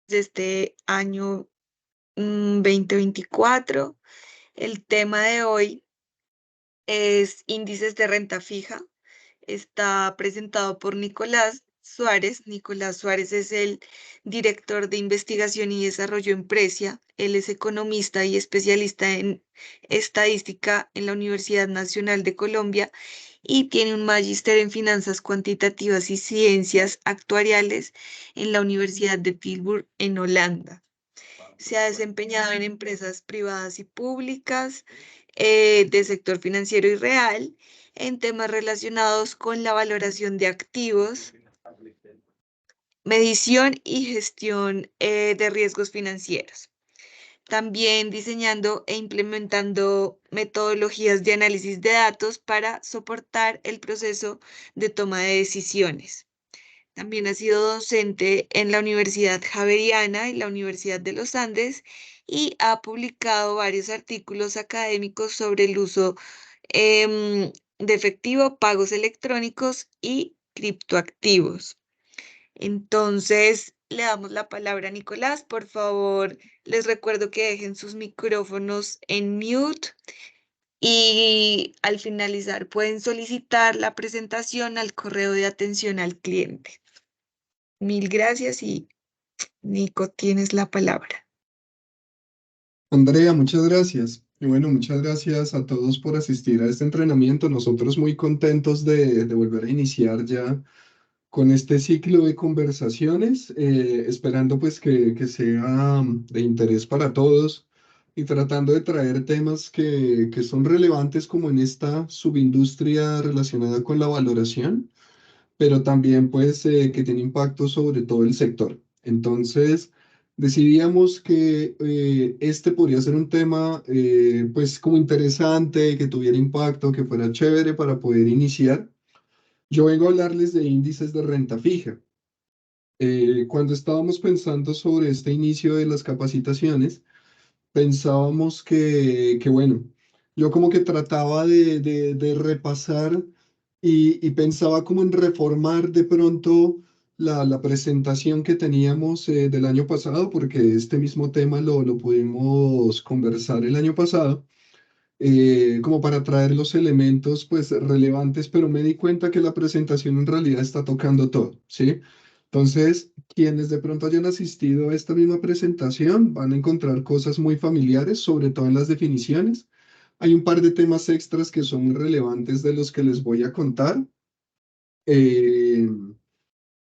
de este año 2024. El tema de hoy es índices de renta fija. Está presentado por Nicolás Suárez. Nicolás Suárez es el director de investigación y desarrollo en Precia. Él es economista y especialista en estadística en la Universidad Nacional de Colombia y tiene un magíster en finanzas cuantitativas y ciencias actuariales en la Universidad de Tilburg en Holanda. Se ha desempeñado en empresas privadas y públicas, de sector financiero y real, en temas relacionados con la valoración de activos, medición y gestión de riesgos financieros. También diseñando e implementando metodologías de análisis de datos para soportar el proceso de toma de decisiones. También ha sido docente en la Universidad Javeriana y la Universidad de los Andes y ha publicado varios artículos académicos sobre el uso de efectivo, pagos electrónicos y criptoactivos. Entonces, le damos la palabra a Nicolás. Por favor, les recuerdo que dejen sus micrófonos en mute y al finalizar pueden solicitar la presentación al correo de atención al cliente. Mil gracias y Nico, tienes la palabra. Andrea, muchas gracias. Y bueno, muchas gracias a todos por asistir a este entrenamiento. Nosotros muy contentos de volver a iniciar ya con este ciclo de conversaciones, esperando pues que sea de interés para todos y tratando de traer temas que son relevantes como en esta subindustria relacionada con la valoración, pero también pues que tiene impacto sobre todo el sector. Entonces, decidíamos que este podría ser un tema pues como interesante, que tuviera impacto, que fuera chévere para poder iniciar. Yo vengo a hablarles de índices de renta fija. Cuando estábamos pensando sobre este inicio de las capacitaciones, pensábamos bueno, yo como que trataba de repasar y pensaba como en reformar de pronto la presentación que teníamos del año pasado, porque este mismo tema lo pudimos conversar el año pasado, como para traer los elementos pues relevantes, pero me di cuenta que la presentación en realidad está tocando todo, ¿sí? Entonces, quienes de pronto hayan asistido a esta misma presentación van a encontrar cosas muy familiares, sobre todo en las definiciones. Hay un par de temas extras que son muy relevantes de los que les voy a contar. Eh,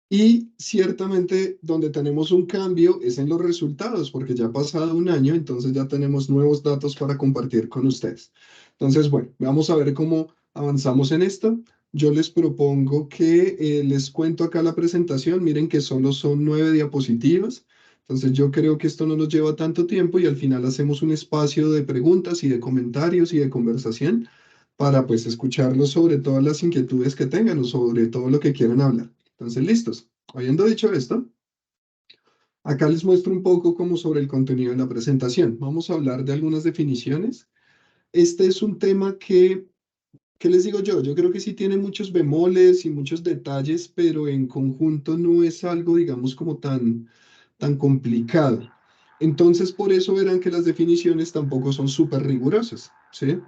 y ciertamente donde tenemos un cambio es en los resultados, porque ya ha pasado un año, entonces ya tenemos nuevos datos para compartir con ustedes. Entonces, bueno, vamos a ver cómo avanzamos en esto. Yo les propongo que les cuento acá la presentación. Miren que solo son 9 diapositivas. Entonces yo creo que esto no nos lleva tanto tiempo y al final hacemos un espacio de preguntas y de comentarios y de conversación para pues escucharlos sobre todas las inquietudes que tengan o sobre todo lo que quieran hablar. Entonces, listos. Habiendo dicho esto, acá les muestro un poco como sobre el contenido de la presentación. Vamos a hablar de algunas definiciones. Este es un tema ¿qué les digo yo? Yo creo que sí tiene muchos bemoles y muchos detalles, pero en conjunto no es algo, digamos, como tan complicado. Entonces, por eso verán que las definiciones tampoco son súper rigurosas, ¿sí?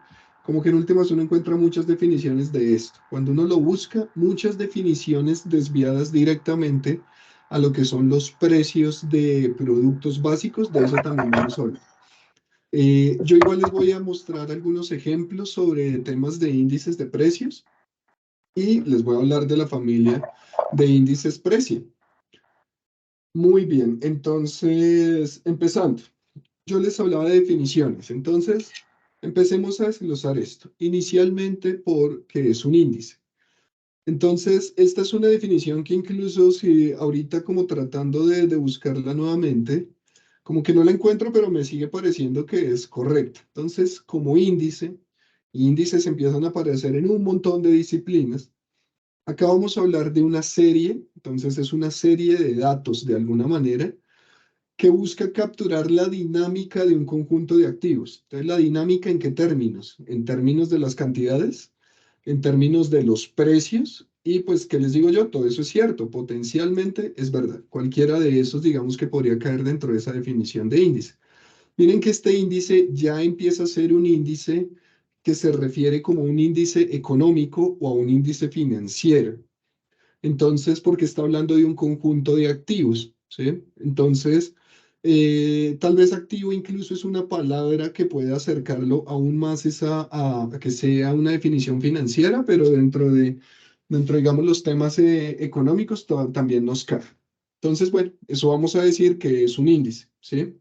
Como que en últimas uno encuentra muchas definiciones de esto. Cuando uno lo busca, muchas definiciones desviadas directamente a lo que son los precios de productos básicos, de eso también vamos a hablar. Yo igual les voy a mostrar algunos ejemplos sobre temas de índices de precios y les voy a hablar de la familia de índices precio. Muy bien, entonces, empezando. Yo les hablaba de definiciones, entonces empecemos a desglosar esto. Inicialmente, ¿por qué es un índice? Entonces, esta es una definición que incluso si ahorita como tratando de buscarla nuevamente, como que no la encuentro, pero me sigue pareciendo que es correcta. Entonces, como índice, índices empiezan a aparecer en un montón de disciplinas. Acá vamos a hablar de una serie, entonces es una serie de datos de alguna manera que busca capturar la dinámica de un conjunto de activos. Entonces, ¿la dinámica en qué términos? En términos de las cantidades, en términos de los precios Y pues, ¿qué les digo yo? Todo eso es cierto, potencialmente es verdad. Cualquiera de esos, digamos que podría caer dentro de esa definición de índice. Miren que este índice ya empieza a ser un índice que se refiere como un índice económico o a un índice financiero. Entonces, porque está hablando de un conjunto de activos, ¿sí? Entonces, tal vez activo incluso es una palabra que puede acercarlo aún más a que sea una definición financiera, pero dentro, digamos, los temas económicos también nos cae. Entonces, bueno, eso vamos a decir que es un índice, ¿sí?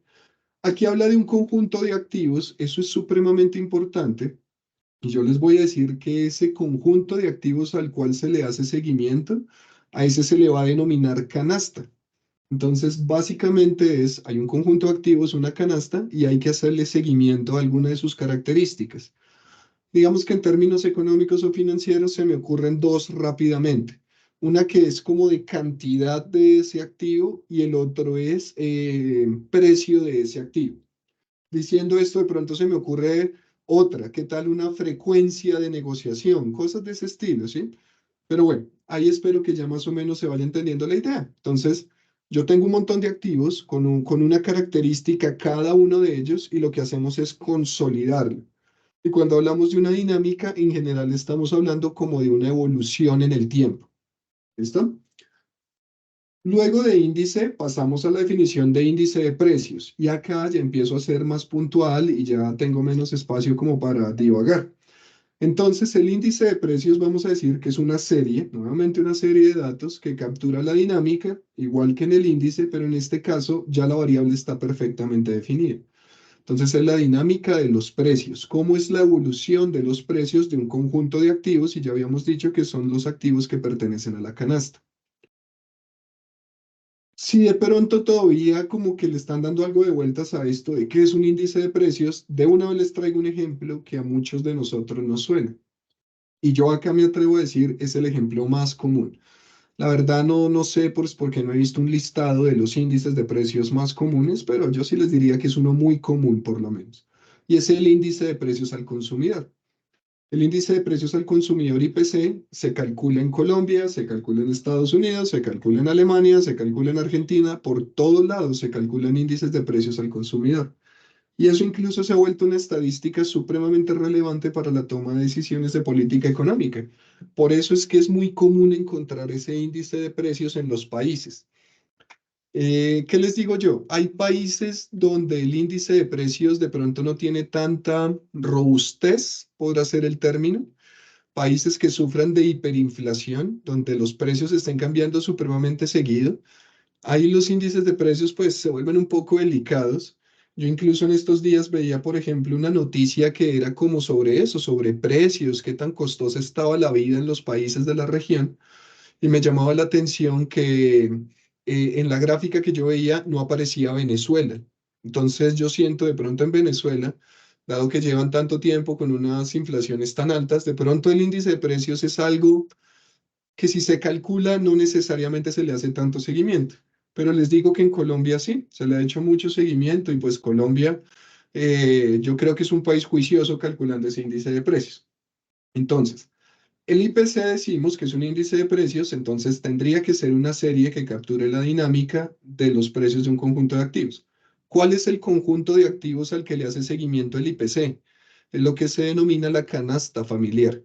Aquí habla de un conjunto de activos, eso es supremamente importante. Y yo les voy a decir que ese conjunto de activos al cual se le hace seguimiento, a ese se le va a denominar canasta. Entonces, básicamente hay un conjunto de activos, una canasta, y hay que hacerle seguimiento a alguna de sus características. Digamos que en términos económicos o financieros se me ocurren dos rápidamente. Una que es como de cantidad de ese activo y el otro es precio de ese activo. Diciendo esto, de pronto se me ocurre otra, ¿qué tal una frecuencia de negociación? Cosas de ese estilo, ¿sí? Pero bueno, ahí espero que ya más o menos se vaya entendiendo la idea. Entonces, yo tengo un montón de activos con una característica cada uno de ellos y lo que hacemos es consolidarlo. Y cuando hablamos de una dinámica, en general estamos hablando como de una evolución en el tiempo. ¿Listo? Luego de índice, pasamos a la definición de índice de precios. Y acá ya empiezo a ser más puntual y ya tengo menos espacio como para divagar. Entonces, el índice de precios vamos a decir que es una serie, nuevamente una serie de datos que captura la dinámica, igual que en el índice, pero en este caso ya la variable está perfectamente definida. Entonces, es la dinámica de los precios. ¿Cómo es la evolución de los precios de un conjunto de activos? Y ya habíamos dicho que son los activos que pertenecen a la canasta. Si de pronto todavía como que le están dando algo de vueltas a esto de qué es un índice de precios, de una vez les traigo un ejemplo que a muchos de nosotros nos suena. Y yo acá me atrevo a decir es el ejemplo más común. La verdad no sé pues, porque no he visto un listado de los índices de precios más comunes, pero yo sí les diría que es uno muy común por lo menos. Y es el índice de precios al consumidor. El índice de precios al consumidor IPC se calcula en Colombia, se calcula en Estados Unidos, se calcula en Alemania, se calcula en Argentina, por todos lados se calculan índices de precios al consumidor. Y eso incluso se ha vuelto una estadística supremamente relevante para la toma de decisiones de política económica. Por eso es que es muy común encontrar ese índice de precios en los países. ¿Qué les digo yo? Hay países donde el índice de precios de pronto no tiene tanta robustez, podrá ser el término, países que sufran de hiperinflación, donde los precios estén cambiando supremamente seguido. Ahí los índices de precios pues se vuelven un poco delicados. Yo incluso en estos días veía, por ejemplo, una noticia que era como sobre eso, sobre precios, qué tan costosa estaba la vida en los países de la región. Y me llamaba la atención que en la gráfica que yo veía no aparecía Venezuela. Entonces yo siento de pronto en Venezuela, dado que llevan tanto tiempo con unas inflaciones tan altas, de pronto el índice de precios es algo que si se calcula no necesariamente se le hace tanto seguimiento. Pero les digo que en Colombia sí, se le ha hecho mucho seguimiento y pues Colombia yo creo que es un país juicioso calculando ese índice de precios. Entonces, el IPC decimos que es un índice de precios, entonces tendría que ser una serie que capture la dinámica de los precios de un conjunto de activos. ¿Cuál es el conjunto de activos al que le hace seguimiento el IPC? Es lo que se denomina la canasta familiar.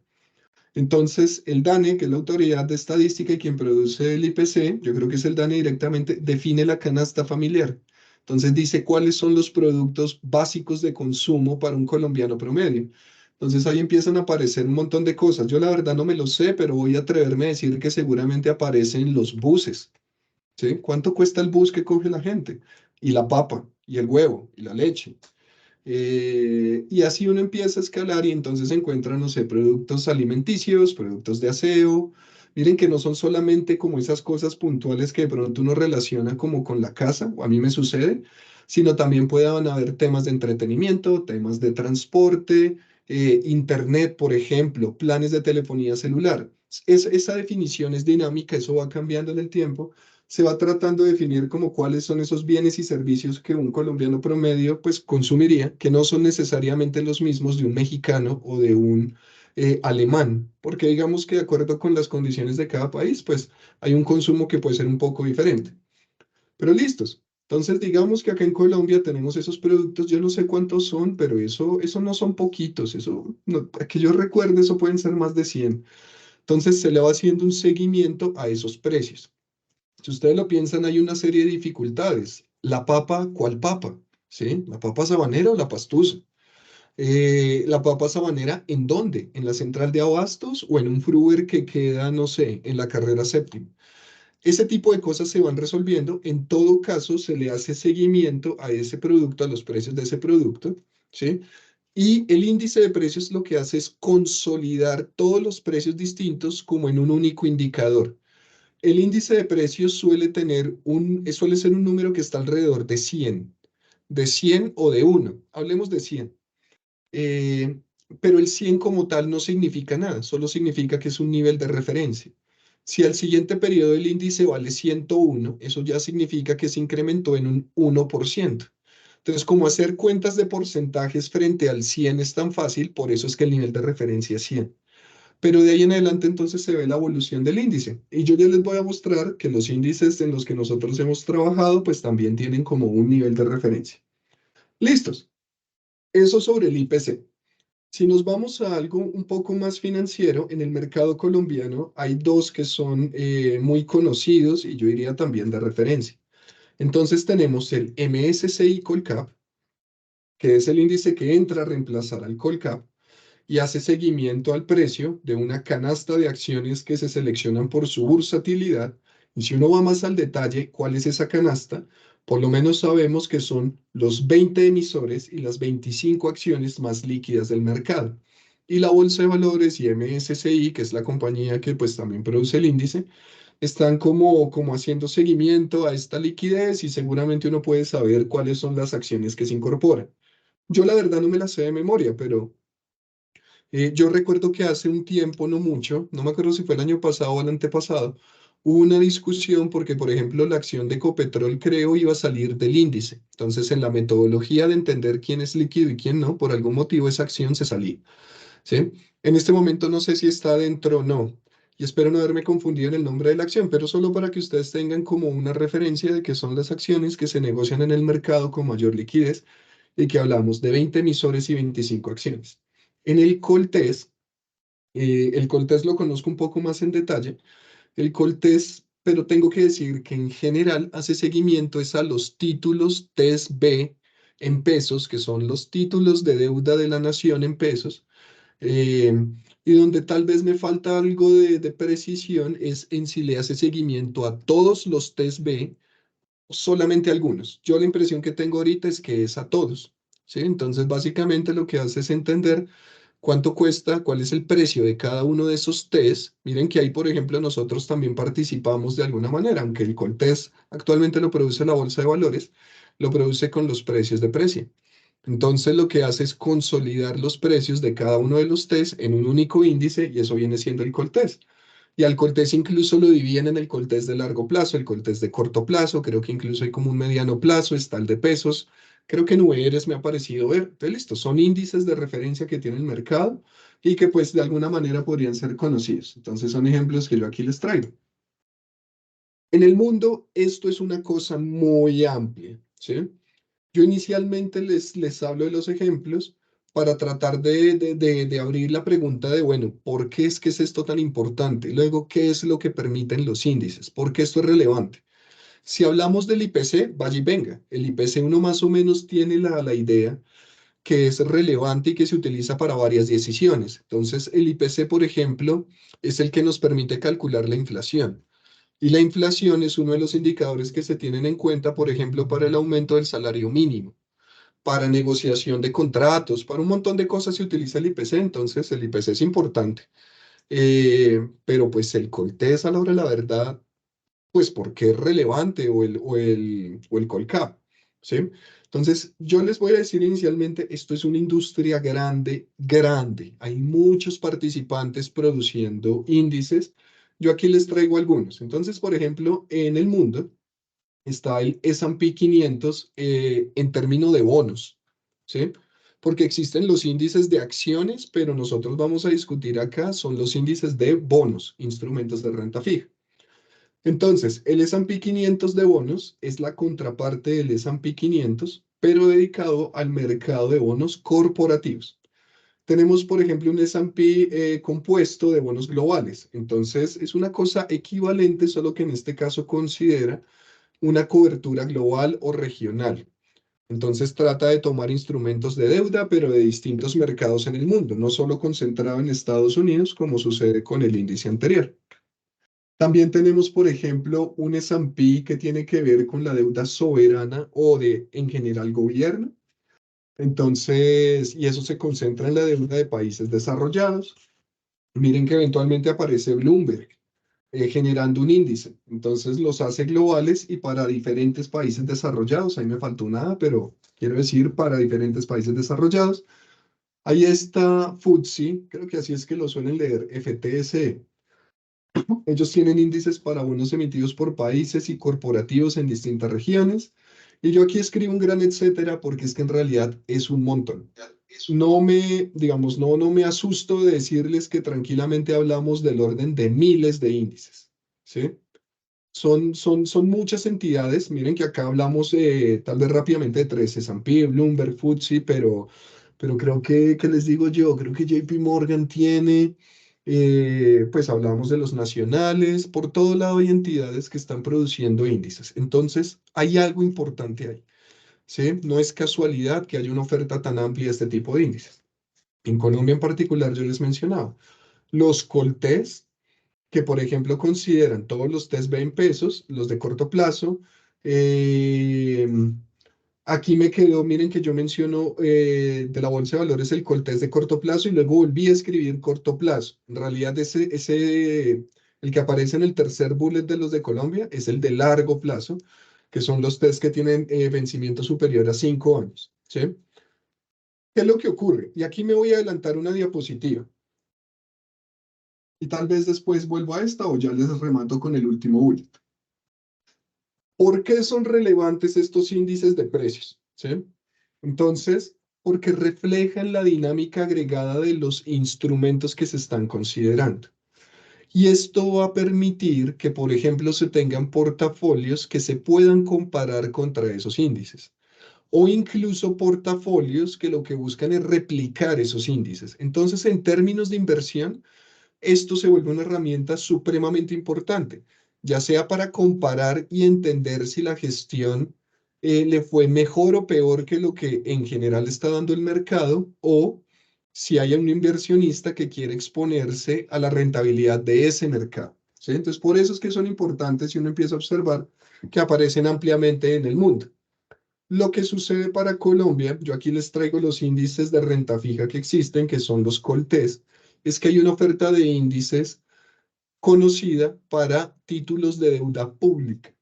Entonces, el DANE, que es la autoridad de estadística y quien produce el IPC, yo creo que es el DANE directamente, define la canasta familiar. Entonces dice cuáles son los productos básicos de consumo para un colombiano promedio. Entonces ahí empiezan a aparecer un montón de cosas. Yo la verdad no me lo sé, pero voy a atreverme a decir que seguramente aparecen los buses, ¿sí? ¿Cuánto cuesta el bus que coge la gente? Y la papa, y el huevo, y la leche. Y así uno empieza a escalar y entonces se encuentran, no sé, productos alimenticios, productos de aseo. Miren que no son solamente como esas cosas puntuales que de pronto uno relaciona como con la casa, o a mí me sucede, sino también pueden haber temas de entretenimiento, temas de transporte, internet, por ejemplo, planes de telefonía celular. Esa definición es dinámica, eso va cambiando en el tiempo, se va tratando de definir como cuáles son esos bienes y servicios que un colombiano promedio pues consumiría, que no son necesariamente los mismos de un mexicano o de un alemán, porque digamos que de acuerdo con las condiciones de cada país, pues hay un consumo que puede ser un poco diferente. Pero listos. Entonces, digamos que acá en Colombia tenemos esos productos, yo no sé cuántos son, pero eso no son poquitos, eso, que yo recuerde, eso pueden ser más de 100. Entonces, se le va haciendo un seguimiento a esos precios. Si ustedes lo piensan, hay una serie de dificultades. La papa, ¿cuál papa? ¿Sí? ¿La papa sabanera o la pastusa? La papa sabanera, ¿en dónde? ¿En la central de abastos o en un fruver que queda, no sé, en la carrera séptima? Ese tipo de cosas se van resolviendo. En todo caso, se le hace seguimiento a ese producto, a los precios de ese producto, ¿sí? Y el índice de precios lo que hace es consolidar todos los precios distintos como en un único indicador. El índice de precios suele ser un número que está alrededor de 100 o de uno. Hablemos de 100. Eh, pero el 100 como tal no significa nada, solo significa que es un nivel de referencia. Si al siguiente periodo el índice vale 101, eso ya significa que se incrementó en un 1%. Entonces, como hacer cuentas de porcentajes frente al 100 es tan fácil, por eso es que el nivel de referencia es 100. Pero de ahí en adelante entonces se ve la evolución del índice. Y yo ya les voy a mostrar que los índices en los que nosotros hemos trabajado, pues también tienen como un nivel de referencia. Listos. Eso sobre el IPC. Si nos vamos a algo un poco más financiero, en el mercado colombiano hay dos que son muy conocidos y yo diría también de referencia. Entonces tenemos el MSCI Colcap, que es el índice que entra a reemplazar al Colcap y hace seguimiento al precio de una canasta de acciones que se seleccionan por su bursatilidad. Y si uno va más al detalle, ¿cuál es esa canasta? Por lo menos sabemos que son los 20 emisores y las 25 acciones más líquidas del mercado. Y la Bolsa de Valores y MSCI, que es la compañía que pues también produce el índice, están como haciendo seguimiento a esta liquidez y seguramente uno puede saber cuáles son las acciones que se incorporan. Yo la verdad no me la sé de memoria, pero yo recuerdo que hace un tiempo, no mucho, no me acuerdo si fue el año pasado o el antepasado, hubo una discusión porque, por ejemplo, la acción de Ecopetrol creo iba a salir del índice. Entonces, en la metodología de entender quién es líquido y quién no, por algún motivo esa acción se salía, ¿sí? En este momento no sé si está dentro o no. Y espero no haberme confundido en el nombre de la acción, pero solo para que ustedes tengan como una referencia de que son las acciones que se negocian en el mercado con mayor liquidez y que hablamos de 20 emisores y 25 acciones. En el Coltés lo conozco un poco más en detalle, el Coltés, pero tengo que decir que en general hace seguimiento es a los títulos TES-B en pesos, que son los títulos de deuda de la nación en pesos, eh, y donde tal vez me falta algo de precisión es en si le hace seguimiento a todos los TES-B o solamente a algunos. Yo la impresión que tengo ahorita es que es a todos, ¿sí? Entonces básicamente lo que hace es entender cuánto cuesta, cuál es el precio de cada uno de esos test. Miren que ahí, por ejemplo, nosotros también participamos de alguna manera, aunque el Coltest actualmente lo produce la Bolsa de Valores, lo produce con los precios de precio. Entonces lo que hace es consolidar los precios de cada uno de los test en un único índice y eso viene siendo el Coltest. Y al Coltest incluso lo dividen en el Coltest de largo plazo, el Coltest de corto plazo, creo que incluso hay como un mediano plazo, está el de pesos, creo que en UERES me ha parecido ver. Entonces, listo, son índices de referencia que tiene el mercado y que pues de alguna manera podrían ser conocidos. Entonces son ejemplos que yo aquí les traigo. En el mundo esto es una cosa muy amplia, ¿sí? Yo inicialmente les hablo de los ejemplos para tratar de abrir la pregunta de, bueno, ¿por qué es esto tan importante? Luego, ¿qué es lo que permiten los índices? ¿Por qué esto es relevante? Si hablamos del IPC, vaya y venga. El IPC uno más o menos tiene la idea que es relevante y que se utiliza para varias decisiones. Entonces, el IPC, por ejemplo, es el que nos permite calcular la inflación. Y la inflación es uno de los indicadores que se tienen en cuenta, por ejemplo, para el aumento del salario mínimo, para negociación de contratos, para un montón de cosas se utiliza el IPC, entonces el IPC es importante. Pero pues el Coltés a la hora de la verdad, pues porque es relevante o el Colcap, ¿sí? Entonces yo les voy a decir inicialmente, esto es una industria grande, grande. Hay muchos participantes produciendo índices. Yo aquí les traigo algunos. Entonces, por ejemplo, en el mundo está el S&P 500 en términos de bonos, ¿sí? porque existen los índices de acciones, pero nosotros vamos a discutir acá son los índices de bonos, instrumentos de renta fija. Entonces, el S&P 500 de bonos es la contraparte del S&P 500, pero dedicado al mercado de bonos corporativos. Tenemos, por ejemplo, un S&P compuesto de bonos globales. Entonces, es una cosa equivalente, solo que en este caso considera una cobertura global o regional. Entonces, trata de tomar instrumentos de deuda, pero de distintos mercados en el mundo, no solo concentrado en Estados Unidos, como sucede con el índice anterior. También tenemos, por ejemplo, un S&P que tiene que ver con la deuda soberana o de, en general, gobierno. Entonces, y eso se concentra en la deuda de países desarrollados. Miren que eventualmente aparece Bloomberg generando un índice. Entonces los hace globales y para diferentes países desarrollados. Ahí me faltó nada, pero quiero decir para diferentes países desarrollados. Ahí está FTSE, creo que así es que lo suelen leer, FTSE. Ellos tienen índices para bonos emitidos por países y corporativos en distintas regiones. Y yo aquí escribo un gran etcétera porque es que en realidad es un montón. No me, digamos, no me asusto de decirles que tranquilamente hablamos del orden de miles de índices, ¿sí? Son muchas entidades. Miren que acá hablamos tal vez rápidamente de tres, S&P, Bloomberg, FTSE, pero creo que les digo yo, creo que JP Morgan tiene, pues hablamos de los nacionales, por todo lado hay entidades que están produciendo índices. Entonces, hay algo importante ahí, ¿sí? No es casualidad que haya una oferta tan amplia de este tipo de índices. En Colombia en particular, yo les mencionaba, los Coltés que, por ejemplo, consideran todos los test B en pesos, los de corto plazo. Eh, Aquí me quedó, miren que yo menciono de la bolsa de valores el Coltest de corto plazo y luego volví a escribir corto plazo. En realidad, el que aparece en el tercer bullet de los de Colombia es el de largo plazo, que son los test que tienen vencimiento superior a 5 años. ¿Sí? ¿Qué es lo que ocurre? Y aquí me voy a adelantar una diapositiva. Y tal vez después vuelvo a esta o ya les remato con el último bullet. ¿Por qué son relevantes estos índices de precios? ¿Sí? Entonces, porque reflejan la dinámica agregada de los instrumentos que se están considerando. Y esto va a permitir que, por ejemplo, se tengan portafolios que se puedan comparar contra esos índices. O incluso portafolios que lo que buscan es replicar esos índices. Entonces, en términos de inversión, esto se vuelve una herramienta supremamente importante, ya sea para comparar y entender si la gestión le fue mejor o peor que lo que en general está dando el mercado, o si hay un inversionista que quiere exponerse a la rentabilidad de ese mercado. ¿Sí? Entonces, por eso es que son importantes y uno empieza a observar que aparecen ampliamente en el mundo. Lo que sucede para Colombia, yo aquí les traigo los índices de renta fija que existen, que son los Coltés, es que hay una oferta de índices conocida para títulos de deuda pública,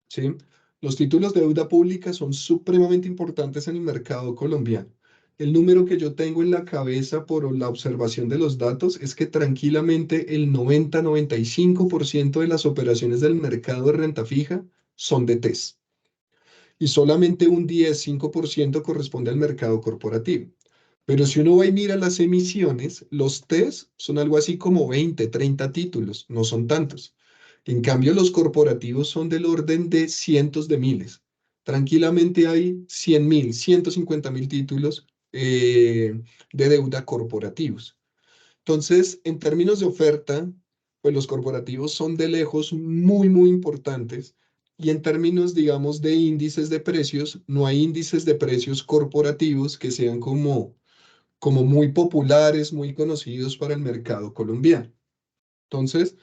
¿sí? Los títulos de deuda pública son supremamente importantes en el mercado colombiano. El número que yo tengo en la cabeza por la observación de los datos es que tranquilamente el 90-95% de las operaciones del mercado de renta fija son de TES y solamente un 10-5% corresponde al mercado corporativo. Pero si uno va y mira las emisiones, los TES son algo así como 20, 30 títulos, no son tantos. En cambio, los corporativos son del orden de cientos de miles. Tranquilamente hay 100.000, 150.000 títulos de deuda corporativos. Entonces, en términos de oferta, pues los corporativos son de lejos muy, muy importantes. Y en términos, digamos, de índices de precios, no hay índices de precios corporativos que sean como muy populares, muy conocidos para el mercado colombiano. Entonces,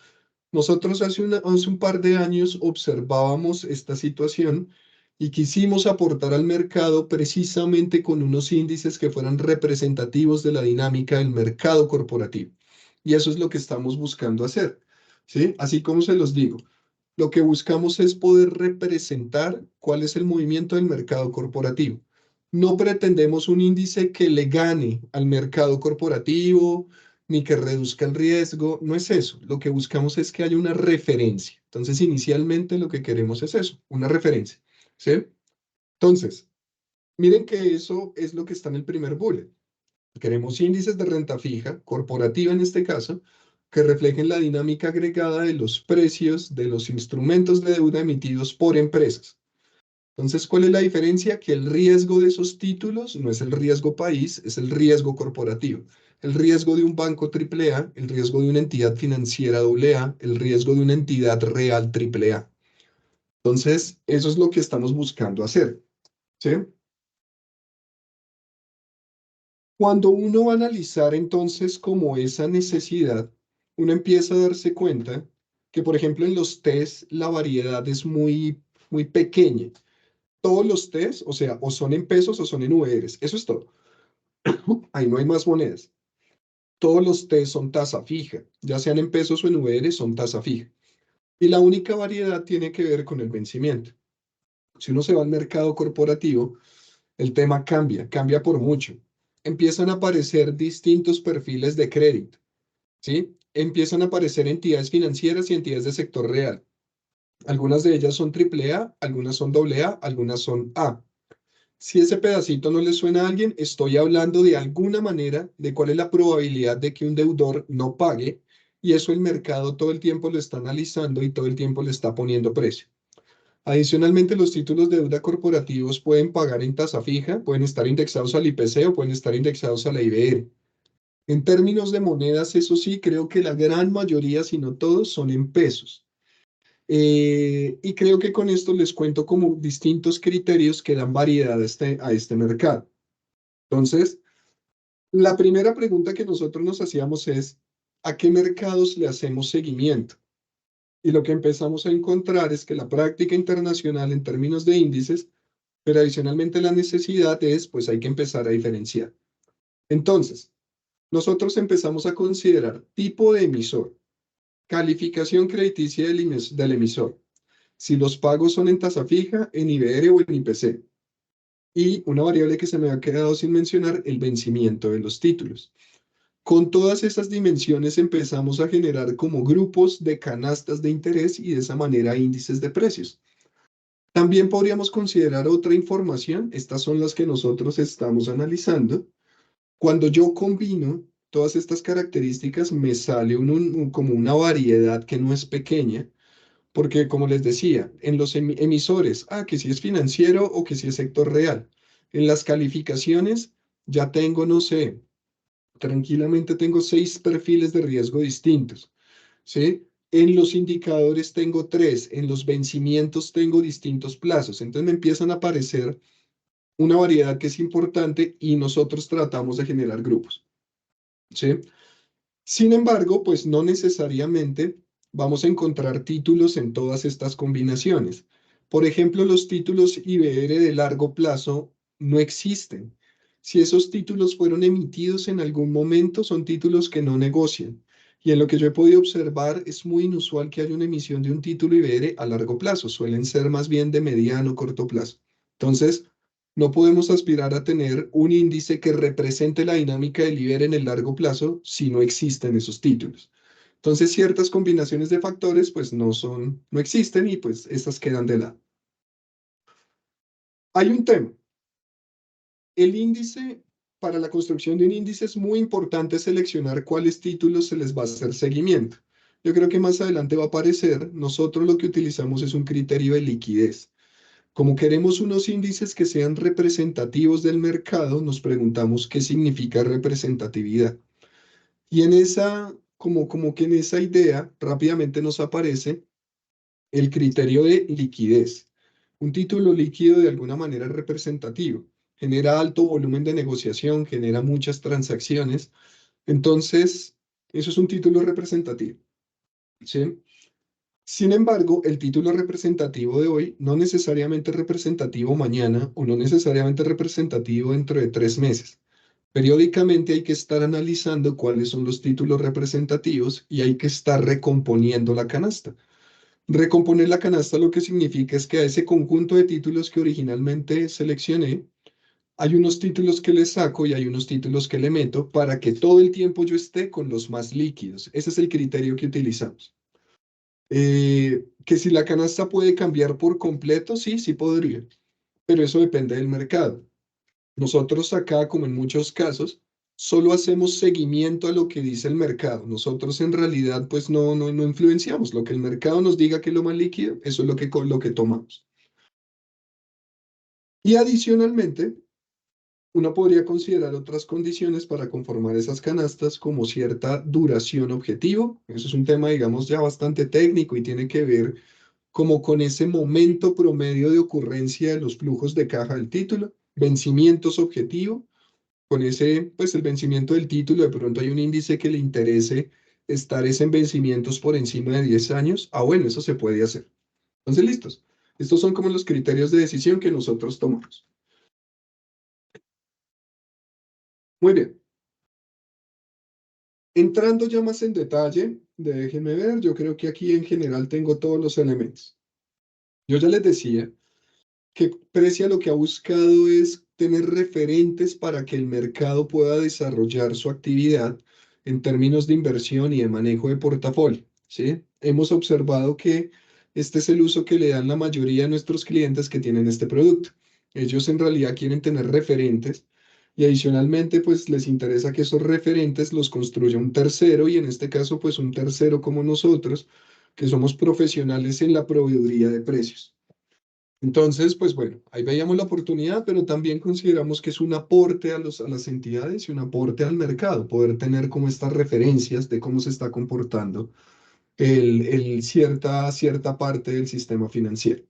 nosotros hace un par de años observábamos esta situación y quisimos aportar al mercado precisamente con unos índices que fueran representativos de la dinámica del mercado corporativo. Y eso es lo que estamos buscando hacer, ¿sí? Así como se los digo, lo que buscamos es poder representar cuál es el movimiento del mercado corporativo. No pretendemos un índice que le gane al mercado corporativo, ni que reduzca el riesgo, no es eso. Lo que buscamos es que haya una referencia. Entonces, inicialmente lo que queremos es eso, una referencia, ¿sí? Entonces, Miren que eso es lo que está en el primer bullet. Queremos índices de renta fija, corporativa en este caso, que reflejen la dinámica agregada de los precios de los instrumentos de deuda emitidos por empresas. Entonces, ¿cuál es la diferencia? Que el riesgo de esos títulos no es el riesgo país, es el riesgo corporativo. El riesgo de un banco AAA, el riesgo de una entidad financiera AA, el riesgo de una entidad real AAA. Entonces, eso es lo que estamos buscando hacer, ¿sí? Cuando uno va a analizar entonces como esa necesidad, uno empieza a darse cuenta que, por ejemplo, en los test la variedad es muy pequeña. Todos los test, o sea, o son en pesos o son en URs. Eso es todo. Ahí no hay más monedas. Todos los test son tasa fija, ya sean en pesos o en URs, son tasa fija. Y la única variedad tiene que ver con el vencimiento. Si uno se va al mercado corporativo, el tema cambia por mucho. Empiezan a aparecer distintos perfiles de crédito, ¿sí? Empiezan a aparecer entidades financieras y entidades de sector real. Algunas de ellas son AAA, algunas son AA, algunas son A. Si ese pedacito no le suena a alguien, estoy hablando de alguna manera de cuál es la probabilidad de que un deudor no pague, y eso el mercado todo el tiempo lo está analizando y todo el tiempo le está poniendo precio. Adicionalmente, los títulos de deuda corporativos pueden pagar en tasa fija, pueden estar indexados al IPC o pueden estar indexados a la IBR. En términos de monedas, eso sí, creo que la gran mayoría, si no todos, son en pesos. Y creo que con esto les cuento como distintos criterios que dan variedad a este mercado. Entonces, la primera pregunta que nosotros nos hacíamos es, ¿a qué mercados le hacemos seguimiento? Y lo que empezamos a encontrar es que la práctica internacional en términos de índices, pero adicionalmente la necesidad es, pues hay que empezar a diferenciar. Entonces, nosotros empezamos a considerar tipo de emisor, calificación crediticia del emisor, si los pagos son en tasa fija, en IBR o en IPC. Y una variable que se me ha quedado sin mencionar, el vencimiento de los títulos. Con todas esas dimensiones empezamos a generar como grupos de canastas de interés y de esa manera índices de precios. También podríamos considerar otra información, estas son las que nosotros estamos analizando. Cuando yo combino todas estas características, me sale como una variedad que no es pequeña, porque como les decía, en los emisores, que si es financiero o que si es sector real. En las calificaciones ya tengo, no sé, tranquilamente tengo 6 perfiles de riesgo distintos, ¿sí? En los indicadores tengo 3, en los vencimientos tengo distintos plazos, entonces me empiezan a aparecer una variedad que es importante y nosotros tratamos de generar grupos, ¿sí? Sin embargo, pues no necesariamente vamos a encontrar títulos en todas estas combinaciones. Por ejemplo, los títulos IBR de largo plazo no existen. Si esos títulos fueron emitidos en algún momento, son títulos que no negocian. Y en lo que yo he podido observar, es muy inusual que haya una emisión de un título IBR a largo plazo. Suelen ser más bien de mediano o corto plazo. Entonces, no podemos aspirar a tener un índice que represente la dinámica del IBER en el largo plazo si no existen esos títulos. Entonces, ciertas combinaciones de factores pues no existen y pues estas quedan de lado. Hay un tema. El índice, para la construcción de un índice es muy importante seleccionar cuáles títulos se les va a hacer seguimiento. Yo creo que más adelante va a aparecer, nosotros lo que utilizamos es un criterio de liquidez. Como queremos unos índices que sean representativos del mercado, nos preguntamos qué significa representatividad. Y en esa, como que en esa idea, rápidamente nos aparece el criterio de liquidez. Un título líquido de alguna manera es representativo, genera alto volumen de negociación, genera muchas transacciones. Entonces, eso es un título representativo, ¿sí? Sin embargo, el título representativo de hoy no necesariamente es representativo mañana o no necesariamente es representativo dentro de 3 meses. Periódicamente hay que estar analizando cuáles son los títulos representativos y hay que estar recomponiendo la canasta. Recomponer la canasta lo que significa es que a ese conjunto de títulos que originalmente seleccioné, hay unos títulos que le saco y hay unos títulos que le meto para que todo el tiempo yo esté con los más líquidos. Ese es el criterio que utilizamos. Que si la canasta puede cambiar por completo, sí, sí podría, pero eso depende del mercado. Nosotros acá, como en muchos casos, solo hacemos seguimiento a lo que dice el mercado. Nosotros en realidad pues no influenciamos. Lo que el mercado nos diga que es lo más líquido, eso es lo que tomamos. Y adicionalmente, uno podría considerar otras condiciones para conformar esas canastas como cierta duración objetivo. Eso es un tema, digamos, ya bastante técnico y tiene que ver como con ese momento promedio de ocurrencia de los flujos de caja del título, vencimientos objetivo, con ese, pues el vencimiento del título, de pronto hay un índice que le interese estar es en vencimientos por encima de 10 años. Ah, bueno, eso se puede hacer. Entonces, listos. Estos son como los criterios de decisión que nosotros tomamos. Muy bien. Entrando ya más en detalle, déjenme ver, yo creo que aquí en general tengo todos los elementos. Yo ya les decía que Precia lo que ha buscado es tener referentes para que el mercado pueda desarrollar su actividad en términos de inversión y de manejo de portafolio, ¿sí? Hemos observado que este es el uso que le dan la mayoría de nuestros clientes que tienen este producto. Ellos en realidad quieren tener referentes y adicionalmente pues les interesa que esos referentes los construya un tercero y en este caso pues un tercero como nosotros, que somos profesionales en la proveeduría de precios. Entonces, pues bueno, ahí veíamos la oportunidad, pero también consideramos que es un aporte a las entidades y un aporte al mercado, poder tener como estas referencias de cómo se está comportando cierta parte del sistema financiero.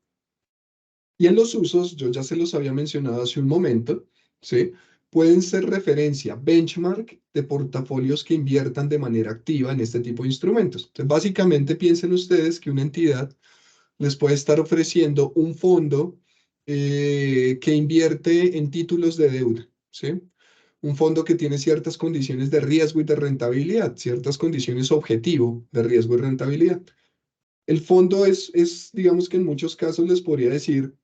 Y en los usos, yo ya se los había mencionado hace un momento, ¿sí? Pueden ser referencia, benchmark de portafolios que inviertan de manera activa en este tipo de instrumentos. Entonces, básicamente piensen ustedes que una entidad les puede estar ofreciendo un fondo que invierte en títulos de deuda, ¿sí? Un fondo que tiene ciertas condiciones de riesgo y de rentabilidad, ciertas condiciones objetivo de riesgo y rentabilidad. El fondo digamos que en muchos casos les podría decir,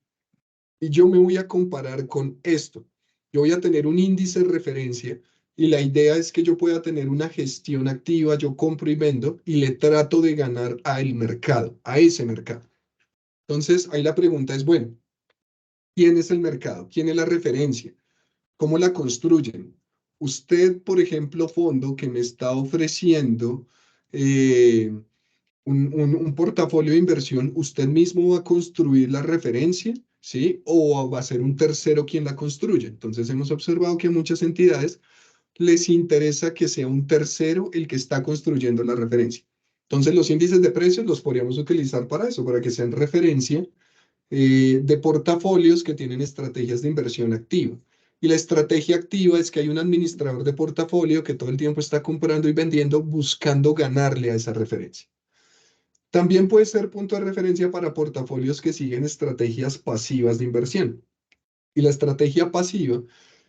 y yo me voy a comparar con esto. Yo voy a tener un índice de referencia y la idea es que yo pueda tener una gestión activa, yo compro y vendo y le trato de ganar al mercado, a ese mercado. Entonces, ahí la pregunta es, bueno, ¿quién es el mercado? ¿Quién es la referencia? ¿Cómo la construyen? Usted, por ejemplo, fondo que me está ofreciendo eh, un portafolio de inversión, ¿usted mismo va a construir la referencia? ¿Sí? ¿O va a ser un tercero quien la construye? Entonces, hemos observado que a muchas entidades les interesa que sea un tercero el que está construyendo la referencia. Entonces, los índices de precios los podríamos utilizar para eso, para que sean referencia de portafolios que tienen estrategias de inversión activa. Y la estrategia activa es que hay un administrador de portafolio que todo el tiempo está comprando y vendiendo buscando ganarle a esa referencia. También puede ser punto de referencia para portafolios que siguen estrategias pasivas de inversión. Y la estrategia pasiva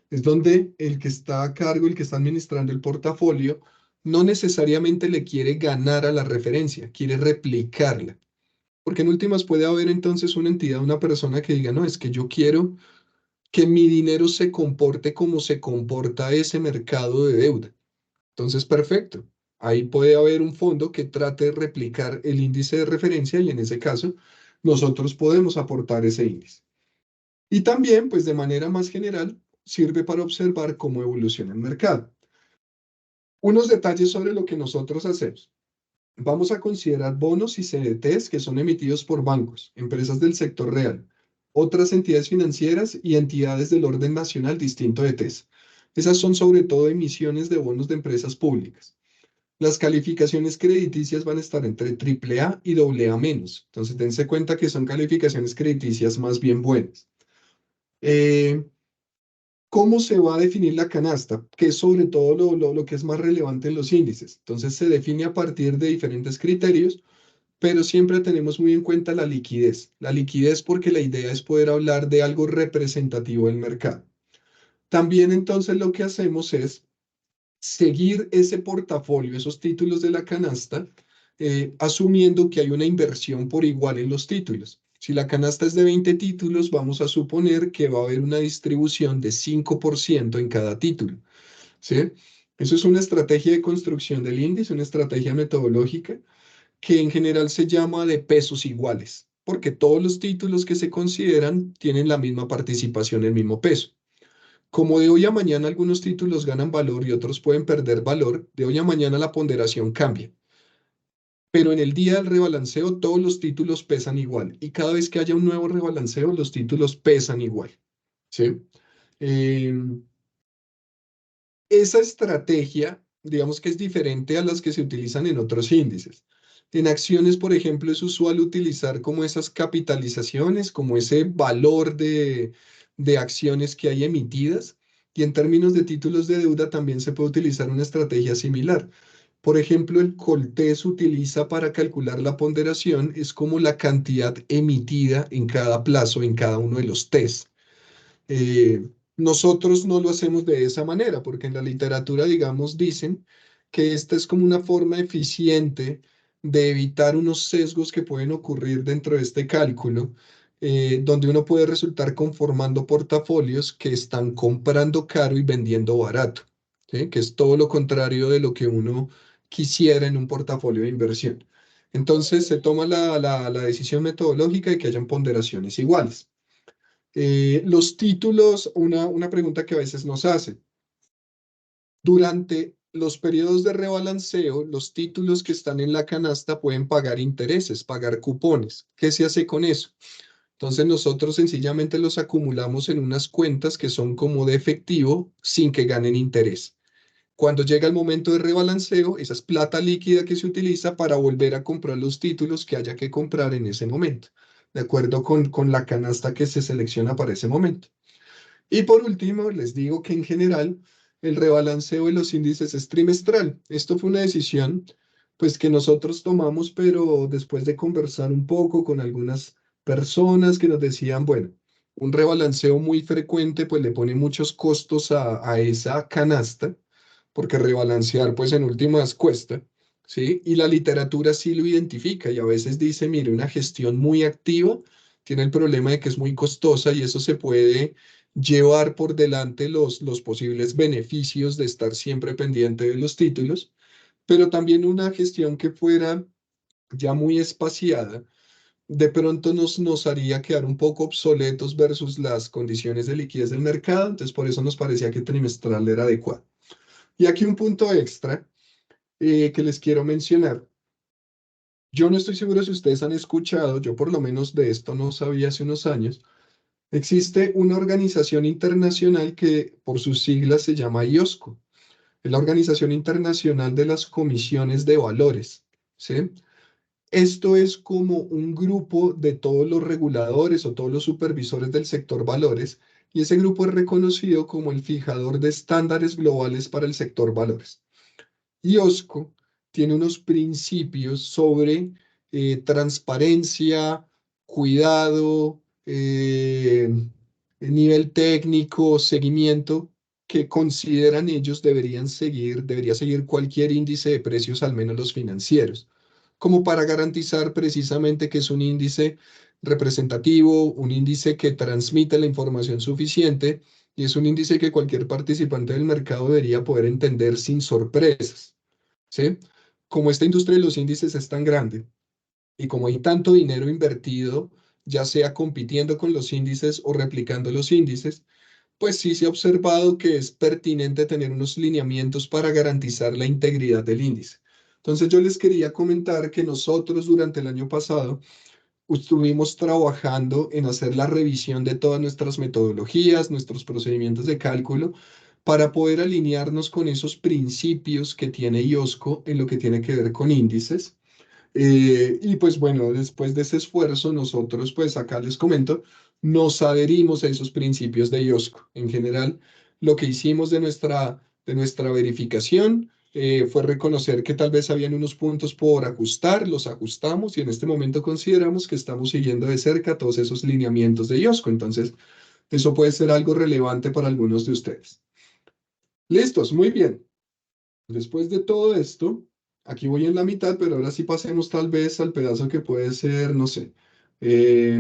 es donde el que está a cargo, el que está administrando el portafolio, no necesariamente le quiere ganar a la referencia, quiere replicarla. Porque en últimas puede haber entonces una entidad, una persona que diga, no, es que yo quiero que mi dinero se comporte como se comporta ese mercado de deuda. Entonces, perfecto. Ahí puede haber un fondo que trate de replicar el índice de referencia y en ese caso nosotros podemos aportar ese índice. Y también, pues de manera más general, sirve para observar cómo evoluciona el mercado. Unos detalles sobre lo que nosotros hacemos. Vamos a considerar bonos y CDTs que son emitidos por bancos, empresas del sector real, otras entidades financieras y entidades del orden nacional distinto de TES. Esas son sobre todo emisiones de bonos de empresas públicas. Las calificaciones crediticias van a estar entre AAA y AA menos. Entonces, dense cuenta que son calificaciones crediticias más bien buenas. Eh, ¿Cómo se va a definir la canasta? Que es sobre todo lo que es más relevante en los índices. Entonces, se define a partir de diferentes criterios, pero siempre tenemos muy en cuenta la liquidez. La liquidez porque la idea es poder hablar de algo representativo del mercado. También entonces lo que hacemos es seguir ese portafolio, esos títulos de la canasta, asumiendo que hay una inversión por igual en los títulos. Si la canasta es de 20 títulos, vamos a suponer que va a haber una distribución de 5% en cada título, ¿sí? Eso es una estrategia de construcción del índice, una estrategia metodológica que en general se llama de pesos iguales, porque todos los títulos que se consideran tienen la misma participación, el mismo peso. Como de hoy a mañana algunos títulos ganan valor y otros pueden perder valor, de hoy a mañana la ponderación cambia. Pero en el día del rebalanceo todos los títulos pesan igual y cada vez que haya un nuevo rebalanceo los títulos pesan igual, ¿sí? Em, Esa estrategia, digamos que es diferente a las que se utilizan en otros índices. En acciones, por ejemplo, es usual utilizar como esas capitalizaciones, como ese valor de acciones que hay emitidas. Y en términos de títulos de deuda también se puede utilizar una estrategia similar. Por ejemplo, el Coltés utiliza para calcular la ponderación, es como la cantidad emitida en cada plazo, en cada uno de los test. Nosotros no lo hacemos de esa manera, porque en la literatura, digamos, dicen que esta es como una forma eficiente de evitar unos sesgos que pueden ocurrir dentro de este cálculo, donde uno puede resultar conformando portafolios que están comprando caro y vendiendo barato, ¿sí? Que es todo lo contrario de lo que uno quisiera en un portafolio de inversión. Entonces se toma la decisión metodológica de que hayan ponderaciones iguales. Los títulos, una pregunta que a veces nos hacen. Durante los periodos de rebalanceo, los títulos que están en la canasta pueden pagar intereses, pagar cupones. ¿Qué se hace con eso? Entonces nosotros sencillamente los acumulamos en unas cuentas que son como de efectivo sin que ganen interés. Cuando llega el momento de rebalanceo, esa es plata líquida que se utiliza para volver a comprar los títulos que haya que comprar en ese momento, de acuerdo con la canasta que se selecciona para ese momento. Y por último, les digo que en general el rebalanceo de los índices es trimestral. Esto fue una decisión pues que nosotros tomamos, pero después de conversar un poco con algunas personas que nos decían, bueno, un rebalanceo muy frecuente pues le pone muchos costos a esa canasta, porque rebalancear pues en últimas cuesta, ¿sí? Y la literatura sí lo identifica y a veces dice, mire, una gestión muy activa tiene el problema de que es muy costosa y eso se puede llevar por delante los posibles beneficios de estar siempre pendiente de los títulos, pero también una gestión que fuera ya muy espaciada, de pronto nos haría quedar un poco obsoletos versus las condiciones de liquidez del mercado, entonces por eso nos parecía que trimestral era adecuado. Y aquí un punto extra que les quiero mencionar. Yo no estoy seguro si ustedes han escuchado, yo por lo menos de esto no sabía hace unos años. Existe una organización internacional que por sus siglas se llama IOSCO, es la Organización Internacional de las Comisiones de Valores, ¿sí? Esto es como un grupo de todos los reguladores o todos los supervisores del sector valores y ese grupo es reconocido como el fijador de estándares globales para el sector valores. IOSCO tiene unos principios sobre transparencia, cuidado, nivel técnico, seguimiento, que consideran ellos debería seguir cualquier índice de precios, al menos los financieros, como para garantizar precisamente que es un índice representativo, un índice que transmite la información suficiente y es un índice que cualquier participante del mercado debería poder entender sin sorpresas. ¿Sí? Como esta industria de los índices es tan grande y como hay tanto dinero invertido, ya sea compitiendo con los índices o replicando los índices, pues sí se ha observado que es pertinente tener unos lineamientos para garantizar la integridad del índice. Entonces yo les quería comentar que nosotros durante el año pasado estuvimos trabajando en hacer la revisión de todas nuestras metodologías, nuestros procedimientos de cálculo, para poder alinearnos con esos principios que tiene IOSCO en lo que tiene que ver con índices. Y pues bueno, después de ese esfuerzo, nosotros, pues acá les comento, nos adherimos a esos principios de IOSCO. En general, lo que hicimos de nuestra verificación fue reconocer que tal vez habían unos puntos por ajustar, los ajustamos y en este momento consideramos que estamos siguiendo de cerca todos esos lineamientos de IOSCO. Entonces, eso puede ser algo relevante para algunos de ustedes. Listos, muy bien. Después de todo esto, aquí voy en la mitad, pero ahora sí pasemos tal vez al pedazo que puede ser, no sé,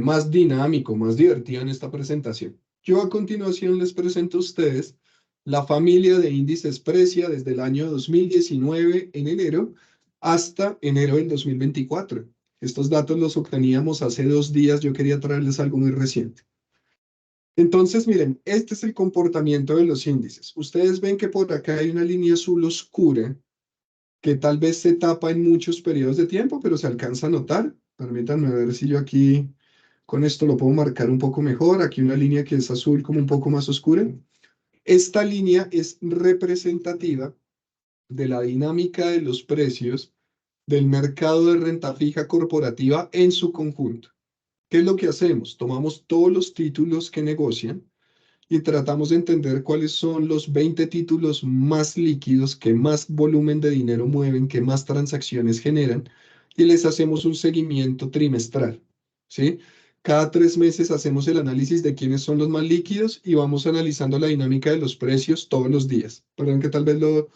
más dinámico, más divertido en esta presentación. Yo a continuación les presento a ustedes la familia de índices Precia desde el año 2019 en enero hasta enero del 2024. Estos datos los obteníamos hace 2 días, yo quería traerles algo muy reciente. Entonces, miren, este es el comportamiento de los índices. Ustedes ven que por acá hay una línea azul oscura que tal vez se tapa en muchos periodos de tiempo, pero se alcanza a notar. Permítanme ver si yo aquí con esto lo puedo marcar un poco mejor. Aquí una línea que es azul como un poco más oscura. Esta línea es representativa de la dinámica de los precios del mercado de renta fija corporativa en su conjunto. ¿Qué es lo que hacemos? Tomamos todos los títulos que negocian y tratamos de entender cuáles son los 20 títulos más líquidos, que más volumen de dinero mueven, que más transacciones generan, y les hacemos un seguimiento trimestral, ¿sí? Cada 3 meses hacemos el análisis de quiénes son los más líquidos y vamos analizando la dinámica de los precios todos los días. Perdón que tal vez lo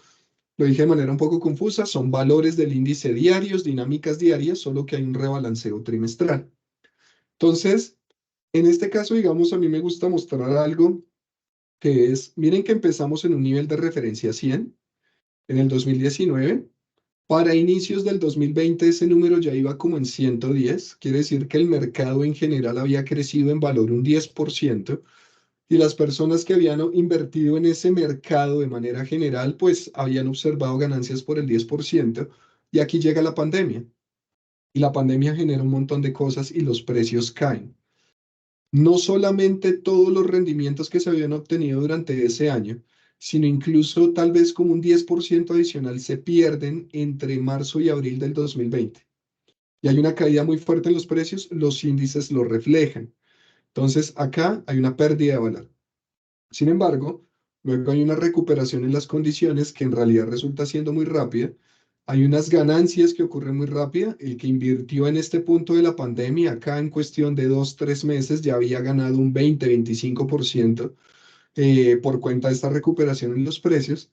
dije de manera un poco confusa, son valores del índice diarios, dinámicas diarias, solo que hay un rebalanceo trimestral. Entonces, en este caso, digamos, a mí me gusta mostrar algo que es, miren que empezamos en un nivel de referencia 100 en el 2019. Para inicios del 2020 ese número ya iba como en 110, quiere decir que el mercado en general había crecido en valor un 10% y las personas que habían invertido en ese mercado de manera general pues habían observado ganancias por el 10% y aquí llega la pandemia y la pandemia genera un montón de cosas y los precios caen. No solamente todos los rendimientos que se habían obtenido durante ese año, sino incluso tal vez como un 10% adicional se pierden entre marzo y abril del 2020. Y hay una caída muy fuerte en los precios, los índices lo reflejan. Entonces, acá hay una pérdida de valor. Sin embargo, luego hay una recuperación en las condiciones que en realidad resulta siendo muy rápida. Hay unas ganancias que ocurren muy rápida. El que invirtió en este punto de la pandemia, acá en cuestión de 2, 3 meses, ya había ganado un 20, 25% por cuenta de esta recuperación en los precios.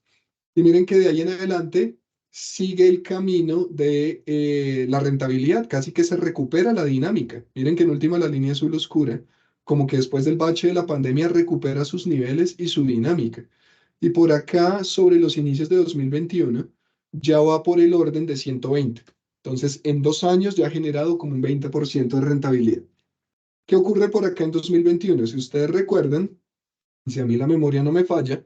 Y miren que de ahí en adelante sigue el camino de la rentabilidad, casi que se recupera la dinámica. Miren que en última la línea azul oscura, como que después del bache de la pandemia recupera sus niveles y su dinámica. Y por acá, sobre los inicios de 2021 ya va por el orden de 120. Entonces, en 2 años ya ha generado como un 20% de rentabilidad. ¿Qué ocurre por acá en 2021? Si ustedes recuerdan, si a mí la memoria no me falla,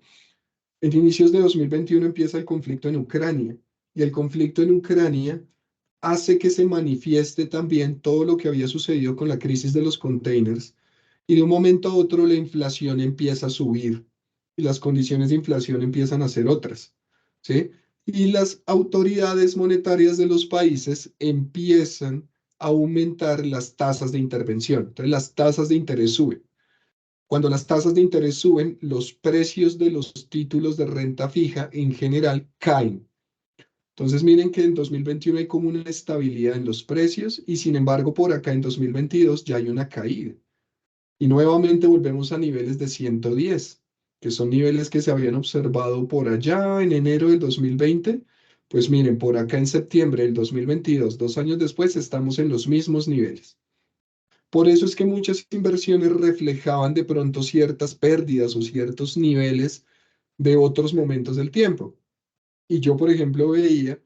en inicios de 2021 empieza el conflicto en Ucrania y el conflicto en Ucrania hace que se manifieste también todo lo que había sucedido con la crisis de los containers y de un momento a otro la inflación empieza a subir y las condiciones de inflación empiezan a ser otras, ¿sí? Y las autoridades monetarias de los países empiezan a aumentar las tasas de intervención. Entonces las tasas de interés suben. Cuando las tasas de interés suben, los precios de los títulos de renta fija en general caen. Entonces miren que en 2021 hay como una estabilidad en los precios y sin embargo por acá en 2022 ya hay una caída. Y nuevamente volvemos a niveles de 110, que son niveles que se habían observado por allá en enero del 2020. Pues miren, por acá en septiembre del 2022, 2 años después, estamos en los mismos niveles. Por eso es que muchas inversiones reflejaban de pronto ciertas pérdidas o ciertos niveles de otros momentos del tiempo. Y yo, por ejemplo, veía,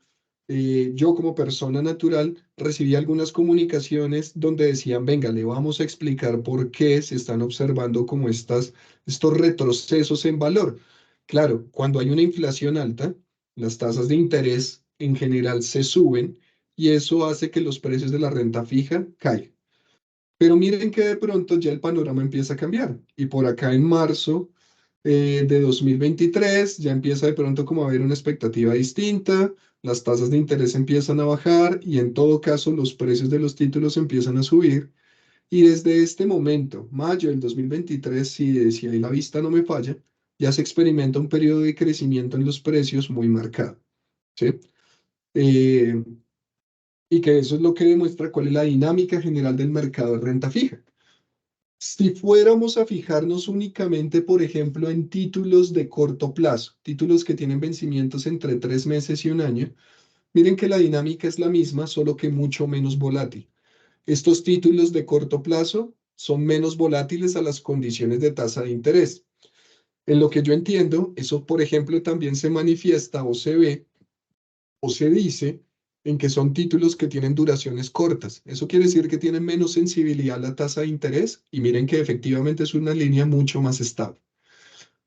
yo como persona natural recibía algunas comunicaciones donde decían, venga, le vamos a explicar por qué se están observando como estos retrocesos en valor. Claro, cuando hay una inflación alta, las tasas de interés en general se suben y eso hace que los precios de la renta fija caigan. Pero miren que de pronto ya el panorama empieza a cambiar. Y por acá en marzo de 2023 ya empieza de pronto como a haber una expectativa distinta, las tasas de interés empiezan a bajar y en todo caso los precios de los títulos empiezan a subir. Y desde este momento, mayo del 2023, si ahí la vista no me falla, ya se experimenta un periodo de crecimiento en los precios muy marcado. ¿Sí? Eh, y que eso es lo que demuestra cuál es la dinámica general del mercado de renta fija. Si fuéramos a fijarnos únicamente, por ejemplo, en títulos de corto plazo, títulos que tienen vencimientos entre 3 meses y un año, miren que la dinámica es la misma, solo que mucho menos volátil. Estos títulos de corto plazo son menos volátiles a las condiciones de tasa de interés. En lo que yo entiendo, eso, por ejemplo, también se manifiesta o se ve o se dice en que son títulos que tienen duraciones cortas. Eso quiere decir que tienen menos sensibilidad a la tasa de interés y miren que efectivamente es una línea mucho más estable.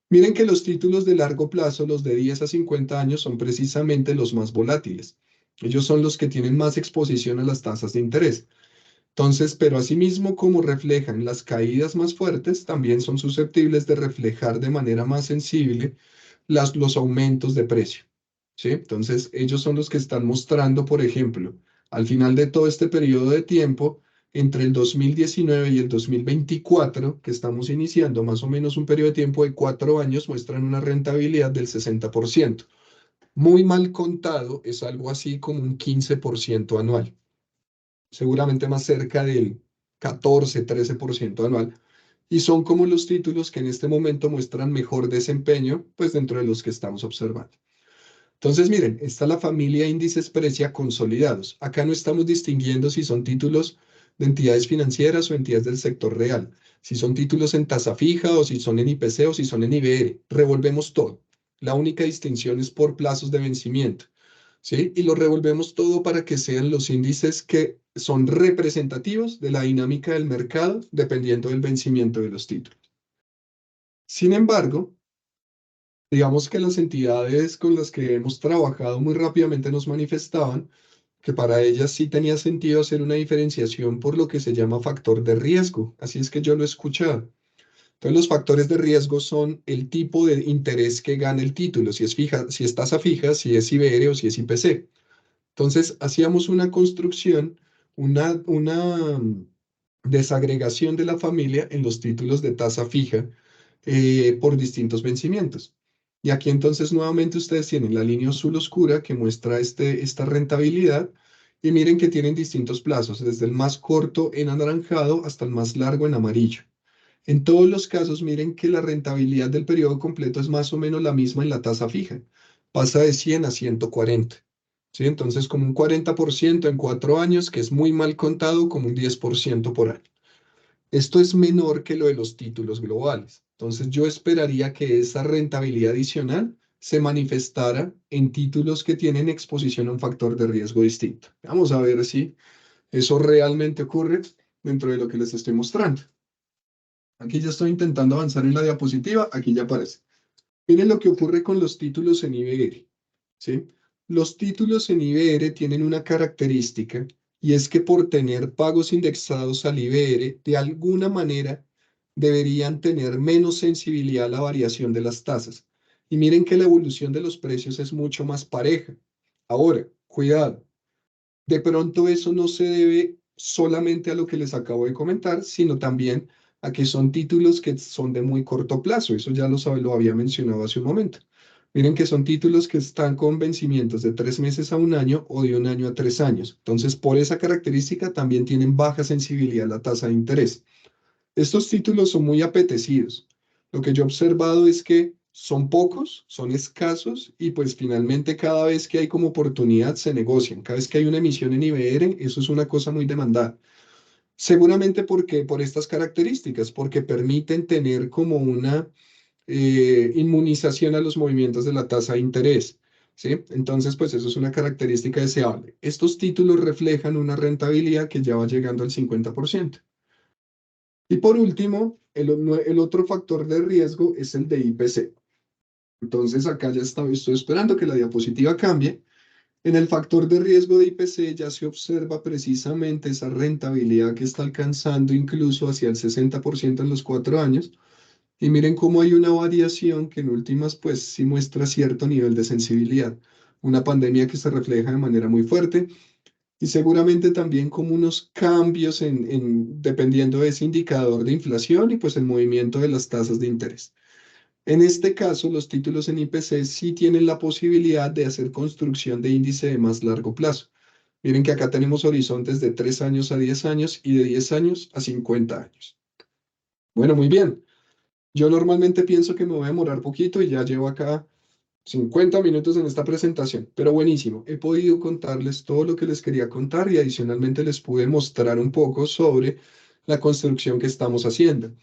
Miren que los títulos de largo plazo, los de 10 a 50 años, son precisamente los más volátiles. Ellos son los que tienen más exposición a las tasas de interés. Entonces, pero asimismo, como reflejan las caídas más fuertes, también son susceptibles de reflejar de manera más sensible los aumentos de precio. ¿Sí? Entonces, ellos son los que están mostrando, por ejemplo, al final de todo este periodo de tiempo, entre el 2019 y el 2024, que estamos iniciando más o menos un periodo de tiempo de 4 años, muestran una rentabilidad del 60%. Muy mal contado, es algo así como un 15% anual, seguramente más cerca del 14-13% anual. Y son como los títulos que en este momento muestran mejor desempeño, pues dentro de los que estamos observando. Entonces, miren, está la familia índices Precia consolidados. Acá no estamos distinguiendo si son títulos de entidades financieras o entidades del sector real, si son títulos en tasa fija o si son en IPC o si son en IBR. Revolvemos todo. La única distinción es por plazos de vencimiento, ¿sí? Y lo revolvemos todo para que sean los índices que son representativos de la dinámica del mercado dependiendo del vencimiento de los títulos. Sin embargo, digamos que las entidades con las que hemos trabajado muy rápidamente nos manifestaban que para ellas sí tenía sentido hacer una diferenciación por lo que se llama factor de riesgo. Así es que yo lo he escuchado. Entonces, los factores de riesgo son el tipo de interés que gana el título, si es fija, si es tasa fija, si es IBR o si es IPC. Entonces, hacíamos una construcción, una desagregación de la familia en los títulos de tasa fija por distintos vencimientos. Y aquí entonces nuevamente ustedes tienen la línea azul oscura que muestra esta rentabilidad y miren que tienen distintos plazos, desde el más corto en anaranjado hasta el más largo en amarillo. En todos los casos, miren que la rentabilidad del periodo completo es más o menos la misma en la tasa fija. Pasa de 100 a 140. ¿Sí? Entonces, como un 40% en 4 años, que es muy mal contado, como un 10% por año. Esto es menor que lo de los títulos globales. Entonces, yo esperaría que esa rentabilidad adicional se manifestara en títulos que tienen exposición a un factor de riesgo distinto. Vamos a ver si eso realmente ocurre dentro de lo que les estoy mostrando. Aquí ya estoy intentando avanzar en la diapositiva, aquí ya aparece. Miren lo que ocurre con los títulos en IBR, ¿sí? Los títulos en IBR tienen una característica y es que por tener pagos indexados al IBR, de alguna manera deberían tener menos sensibilidad a la variación de las tasas. Y miren que la evolución de los precios es mucho más pareja. Ahora, cuidado, de pronto eso no se debe solamente a lo que les acabo de comentar, sino también a que son títulos que son de muy corto plazo. Eso ya lo había mencionado hace un momento. Miren que son títulos que están con vencimientos de 3 meses a un año o de un año a 3 años. Entonces, por esa característica también tienen baja sensibilidad a la tasa de interés. Estos títulos son muy apetecidos. Lo que yo he observado es que son pocos, son escasos y pues finalmente cada vez que hay como oportunidad se negocian. Cada vez que hay una emisión en IBR, eso es una cosa muy demandada. Seguramente porque por estas características, porque permiten tener como una inmunización a los movimientos de la tasa de interés. ¿Sí? Entonces, pues eso es una característica deseable. Estos títulos reflejan una rentabilidad que ya va llegando al 50%. Y por último, el otro factor de riesgo es el de IPC. Entonces, acá ya estoy esperando que la diapositiva cambie. En el factor de riesgo de IPC ya se observa precisamente esa rentabilidad que está alcanzando incluso hacia el 60% en los 4 años. Y miren cómo hay una variación que en últimas pues sí muestra cierto nivel de sensibilidad. Una pandemia que se refleja de manera muy fuerte y seguramente también como unos cambios dependiendo de ese indicador de inflación y pues el movimiento de las tasas de interés. En este caso, los títulos en IPC sí tienen la posibilidad de hacer construcción de índice de más largo plazo. Miren que acá tenemos horizontes de 3 años a 10 años y de 10 años a 50 años. Bueno, muy bien. Yo normalmente pienso que me voy a demorar poquito y ya llevo acá 50 minutos en esta presentación, pero buenísimo. He podido contarles todo lo que les quería contar y adicionalmente les pude mostrar un poco sobre la construcción que estamos haciendo.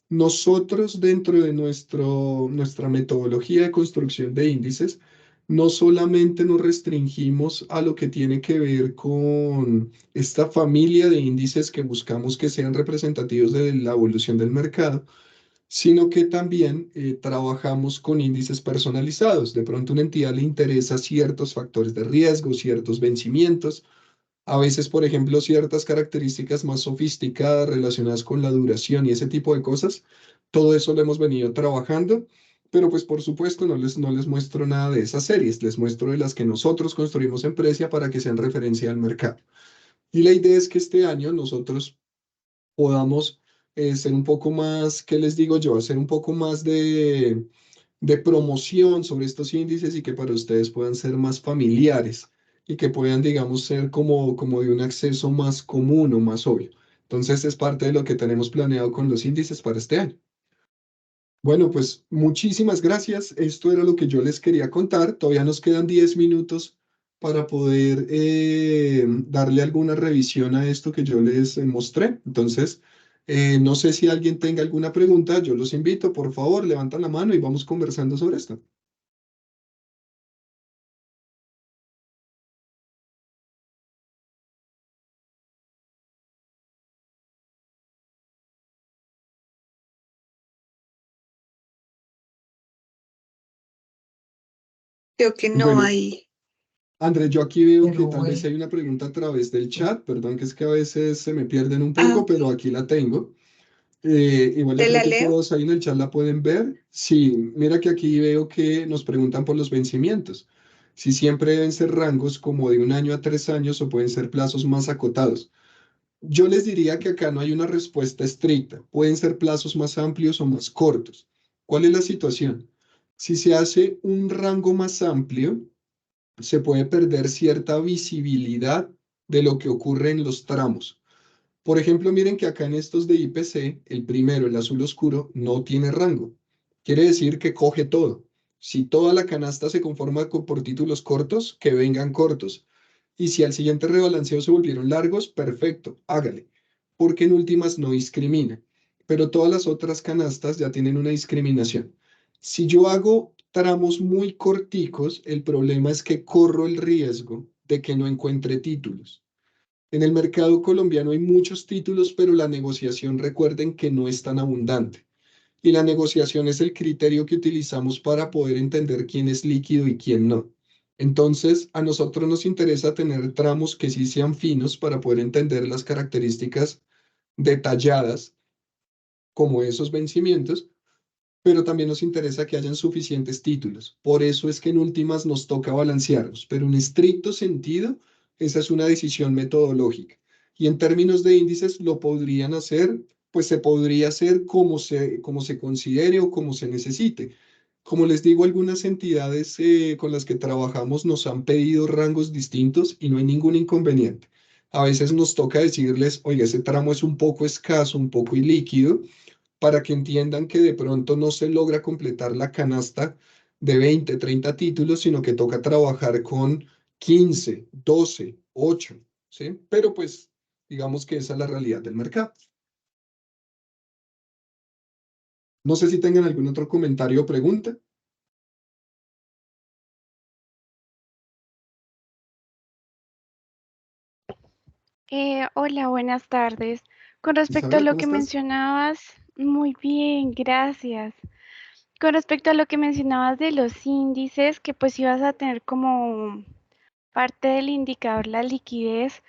Nosotros dentro de nuestra metodología de construcción de índices, no solamente nos restringimos a lo que tiene que ver con esta familia de índices que buscamos que sean representativos de la evolución del mercado, sino que también trabajamos con índices personalizados. De pronto a una entidad le interesa ciertos factores de riesgo, ciertos vencimientos, a veces, por ejemplo, ciertas características más sofisticadas relacionadas con la duración y ese tipo de cosas. Todo eso lo hemos venido trabajando, pero pues por supuesto no les muestro nada de esas series, les muestro de las que nosotros construimos en Precia para que sean referencia al mercado. Y la idea es que este año nosotros podamos ser un poco más, ¿qué les digo yo? Hacer un poco más de promoción sobre estos índices y que para ustedes puedan ser más familiares y que puedan, digamos, ser como de un acceso más común o más obvio. Entonces es parte de lo que tenemos planeado con los índices para este año. Bueno, pues muchísimas gracias. Esto era lo que yo les quería contar. Todavía nos quedan 10 minutos para poder darle alguna revisión a esto que yo les mostré. Entonces, no sé si alguien tenga alguna pregunta. Yo los invito, por favor, levantan la mano y vamos conversando sobre esto. Creo que no Bueno, hay, Andrés, yo aquí veo que pero tal vez bueno. hay una pregunta a través del chat. Perdón, que es que a veces se me pierden un Ah, poco, pero aquí la tengo. Igual ya ¿te creo la que leo? todos ahí en el chat la pueden ver. Sí, mira que aquí veo que nos preguntan por los vencimientos. Si siempre deben ser rangos como de 1 año a 3 años o pueden ser plazos más acotados. Yo les diría que acá no hay una respuesta estricta. Pueden ser plazos más amplios o más cortos. ¿Cuál es la situación? Si se hace un rango más amplio, se puede perder cierta visibilidad de lo que ocurre en los tramos. Por ejemplo, miren que acá en estos de IPC, el primero, el azul oscuro, no tiene rango. Quiere decir que coge todo. Si toda la canasta se conforma por títulos cortos, que vengan cortos. Y si al siguiente rebalanceo se volvieron largos, perfecto, hágale. Porque en últimas no discrimina. Pero todas las otras canastas ya tienen una discriminación. Si yo hago tramos muy corticos, el problema es que corro el riesgo de que no encuentre títulos. En el mercado colombiano hay muchos títulos, pero la negociación, recuerden que no es tan abundante. Y la negociación es el criterio que utilizamos para poder entender quién es líquido y quién no. Entonces, a nosotros nos interesa tener tramos que sí sean finos para poder entender las características detalladas como esos vencimientos, pero también nos interesa que hayan suficientes títulos. Por eso es que en últimas nos toca balancearlos, pero en estricto sentido, esa es una decisión metodológica. Y en términos de índices, lo podrían hacer, pues se podría hacer como se considere o como se necesite. Como les digo, algunas entidades con las que trabajamos nos han pedido rangos distintos y no hay ningún inconveniente. A veces nos toca decirles, oye, ese tramo es un poco escaso, un poco ilíquido, para que entiendan que de pronto no se logra completar la canasta de 20, 30 títulos, sino que toca trabajar con 15, 12, 8, ¿sí? Pero pues digamos que esa es la realidad del mercado. No sé si tengan algún otro comentario o pregunta. Hola, buenas tardes. Con respecto a Isabela, lo ¿cómo que estás? mencionabas, muy bien, gracias. Con respecto a lo que mencionabas de los índices, que pues ibas a tener como parte del indicador la liquidez,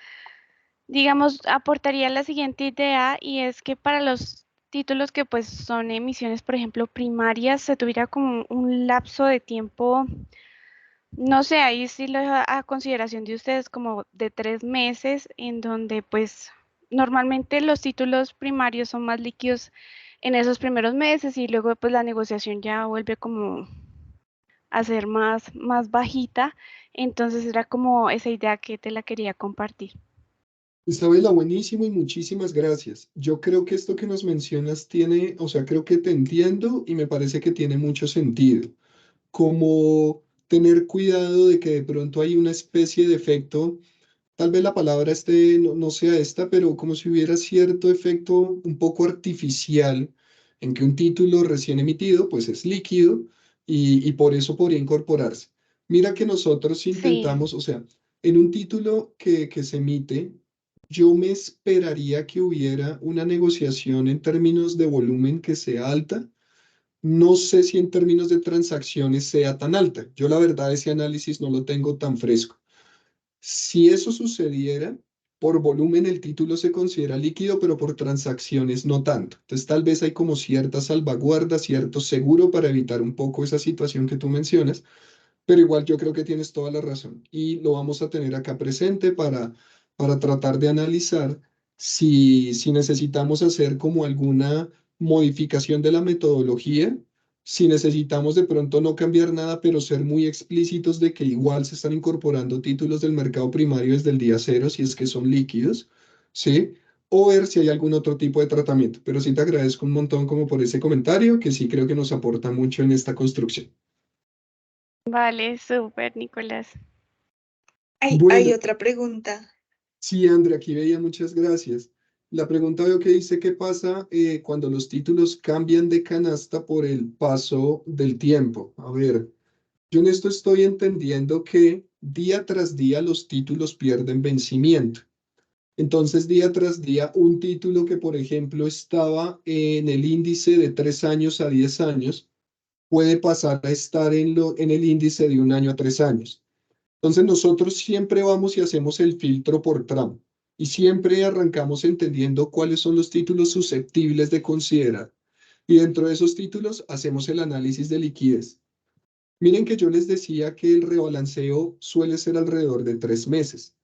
digamos, aportaría la siguiente idea y es que para los títulos que pues son emisiones, por ejemplo, primarias, se tuviera como un lapso de tiempo. No sé, ahí sí lo dejo a consideración de ustedes como de 3 meses, en donde pues normalmente los títulos primarios son más líquidos en esos primeros meses y luego pues la negociación ya vuelve como a ser más bajita. Entonces era como esa idea que te la quería compartir. Isabela, buenísimo y muchísimas gracias. Yo creo que esto que nos mencionas tiene, o sea, creo que te entiendo y me parece que tiene mucho sentido. Como tener cuidado de que de pronto hay una especie de efecto. Tal vez la palabra no sea esta, pero como si hubiera cierto efecto un poco artificial en que un título recién emitido pues es líquido y por eso podría incorporarse. Mira que nosotros Sí, intentamos, o sea, en un título que se emite, yo me esperaría que hubiera una negociación en términos de volumen que sea alta. No sé si en términos de transacciones sea tan alta. Yo la verdad ese análisis no lo tengo tan fresco. Si eso sucediera, por volumen el título se considera líquido, pero por transacciones no tanto. Entonces tal vez hay como cierta salvaguarda, cierto seguro para evitar un poco esa situación que tú mencionas, pero igual yo creo que tienes toda la razón y lo vamos a tener acá presente para tratar de analizar si necesitamos hacer como alguna modificación de la metodología, si necesitamos de pronto no cambiar nada, pero ser muy explícitos de que igual se están incorporando títulos del mercado primario desde el día cero, si es que son líquidos, ¿sí? O ver si hay algún otro tipo de tratamiento. Pero sí te agradezco un montón como por ese comentario, que sí creo que nos aporta mucho en esta construcción. vale, súper, Nicolás. Hay Bueno, otra pregunta. sí, Andrea, aquí veía, muchas gracias. La pregunta veo que dice, ¿qué pasa cuando los títulos cambian de canasta por el paso del tiempo? A ver, yo en esto estoy entendiendo que día tras día los títulos pierden vencimiento. Entonces, día tras día, un título que, por ejemplo, estaba en el índice de 3 años a 10 años, puede pasar a estar en el índice de 1 año a 3 años. Entonces nosotros siempre vamos y hacemos el filtro por tramo y siempre arrancamos entendiendo cuáles son los títulos susceptibles de considerar. Y dentro de esos títulos hacemos el análisis de liquidez. Miren que yo les decía que el rebalanceo suele ser alrededor de 3 meses.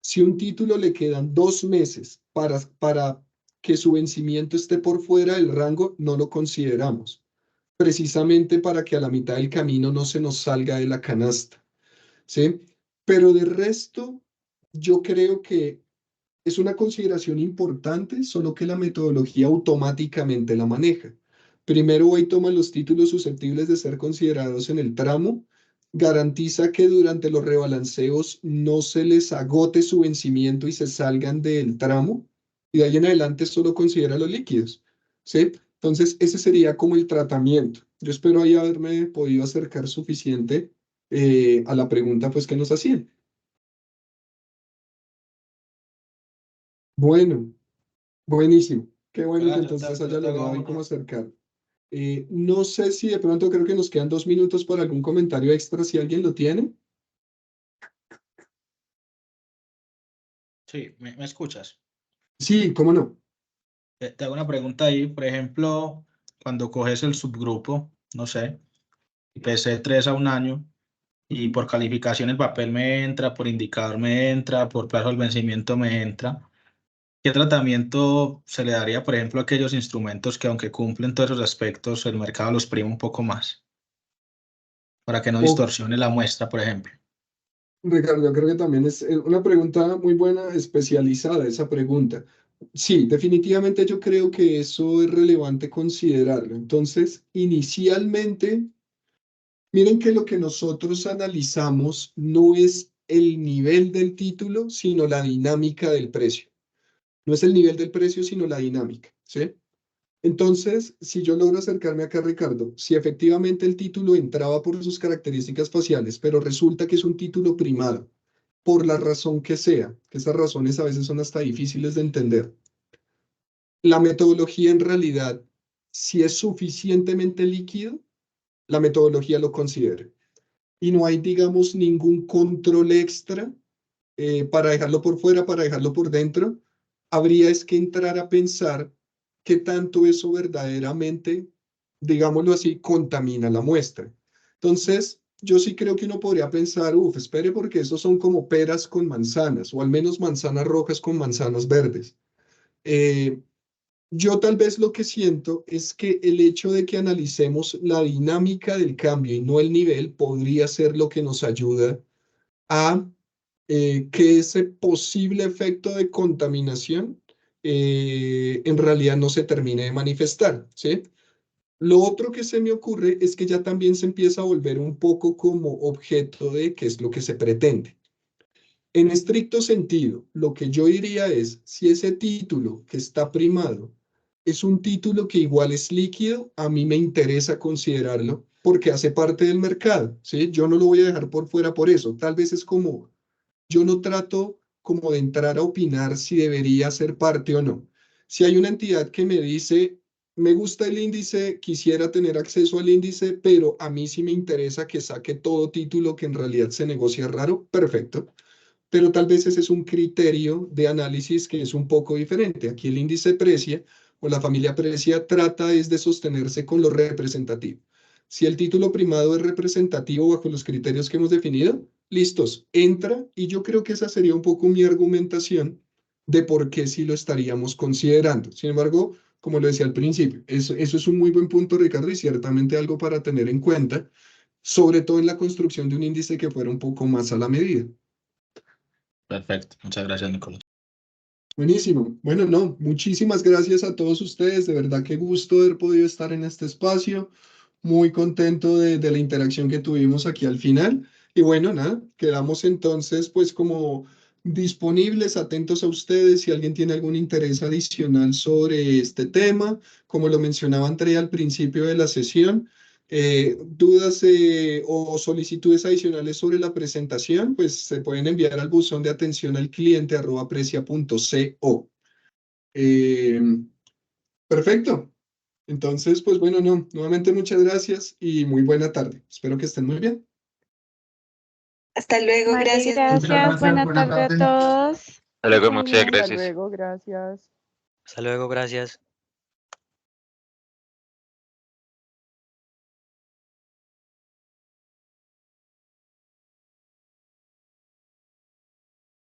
Si un título le quedan 2 meses para que su vencimiento esté por fuera del rango, no lo consideramos, precisamente para que a la mitad del camino no se nos salga de la canasta. ¿Sí? Pero de resto, yo creo que es una consideración importante, solo que la metodología automáticamente la maneja. Primero va y toma los títulos susceptibles de ser considerados en el tramo, garantiza que durante los rebalanceos no se les agote su vencimiento y se salgan del tramo, y de ahí en adelante solo considera los líquidos, ¿sí? Entonces, ese sería como el tratamiento. Yo espero ahí haberme podido acercar suficiente a la pregunta pues que nos hacían. Bueno. Buenísimo. Qué bueno que Hola, entonces haya yo te hago logrado ahí como una. acercar. No sé si de pronto creo que nos quedan 2 minutos para algún comentario extra, si alguien lo tiene. Sí, ¿me escuchas? Sí, cómo no. Te hago una pregunta ahí, por ejemplo, cuando coges el subgrupo, no sé, empecé 3 a 1 año y por calificación el papel me entra, por indicador me entra, por plazo del vencimiento me entra. ¿Qué tratamiento se le daría, por ejemplo, a aquellos instrumentos que aunque cumplen todos esos aspectos, el mercado los prima un poco más para que no O, distorsione la muestra, por ejemplo? Ricardo, yo creo que también es una pregunta muy buena, especializada esa pregunta. Sí, definitivamente yo creo que eso es relevante considerarlo. Entonces, inicialmente, miren que lo que nosotros analizamos no es el nivel del título, sino la dinámica del precio. No es el nivel del precio, sino la dinámica, ¿sí? Entonces, si yo logro acercarme acá, Ricardo, si efectivamente el título entraba por sus características faciales, pero resulta que es un título primado, por la razón que sea, que esas razones a veces son hasta difíciles de entender, la metodología en realidad, si es suficientemente líquido, la metodología lo considera. Y no hay, digamos, ningún control extra para dejarlo por fuera, para dejarlo por dentro, habría es que entrar a pensar qué tanto eso verdaderamente, digámoslo así, contamina la muestra. Entonces, yo sí creo que uno podría pensar, espere, porque esos son como peras con manzanas, o al menos manzanas rojas con manzanas verdes. Eh, yo tal vez lo que siento es que el hecho de que analicemos la dinámica del cambio y no el nivel podría ser lo que nos ayuda a que ese posible efecto de contaminación en realidad no se termine de manifestar, ¿sí? Lo otro que se me ocurre es que ya también se empieza a volver un poco como objeto de qué es lo que se pretende. En estricto sentido, lo que yo diría es, si ese título que está primado es un título que igual es líquido, a mí me interesa considerarlo, porque hace parte del mercado, ¿sí? Yo no lo voy a dejar por fuera por eso. Tal vez es como, yo no trato como de entrar a opinar si debería ser parte o no. Si hay una entidad que me dice, me gusta el índice, quisiera tener acceso al índice, pero a mí sí me interesa que saque todo título que en realidad se negocia raro, perfecto. Pero tal vez ese es un criterio de análisis que es un poco diferente. Aquí el índice Precia o la familia Precia trata es de sostenerse con lo representativo. Si el título primado es representativo bajo los criterios que hemos definido, listos, entra, y yo creo que esa sería un poco mi argumentación de por qué sí lo estaríamos considerando. Sin embargo, como lo decía al principio, eso es un muy buen punto, Ricardo, y ciertamente algo para tener en cuenta, sobre todo en la construcción de un índice que fuera un poco más a la medida. Perfecto, muchas gracias, Nicolás. Buenísimo. Bueno, no, muchísimas gracias a todos ustedes. De verdad, qué gusto haber podido estar en este espacio. Muy contento de la interacción que tuvimos aquí al final. Y bueno, nada, quedamos entonces pues como disponibles, atentos a ustedes si alguien tiene algún interés adicional sobre este tema. Como lo mencionaba Andrea al principio de la sesión, dudas o solicitudes adicionales sobre la presentación, pues se pueden enviar al buzón de atención al cliente @precia.co. Eh, perfecto. Entonces, pues bueno, no, nuevamente muchas gracias y muy buena tarde. Espero que estén muy bien. Hasta luego, Vale, gracias. gracias. Buena tarde a todos. Hasta luego, Estén muchas bien. Hasta gracias. luego, gracias. Hasta luego, gracias.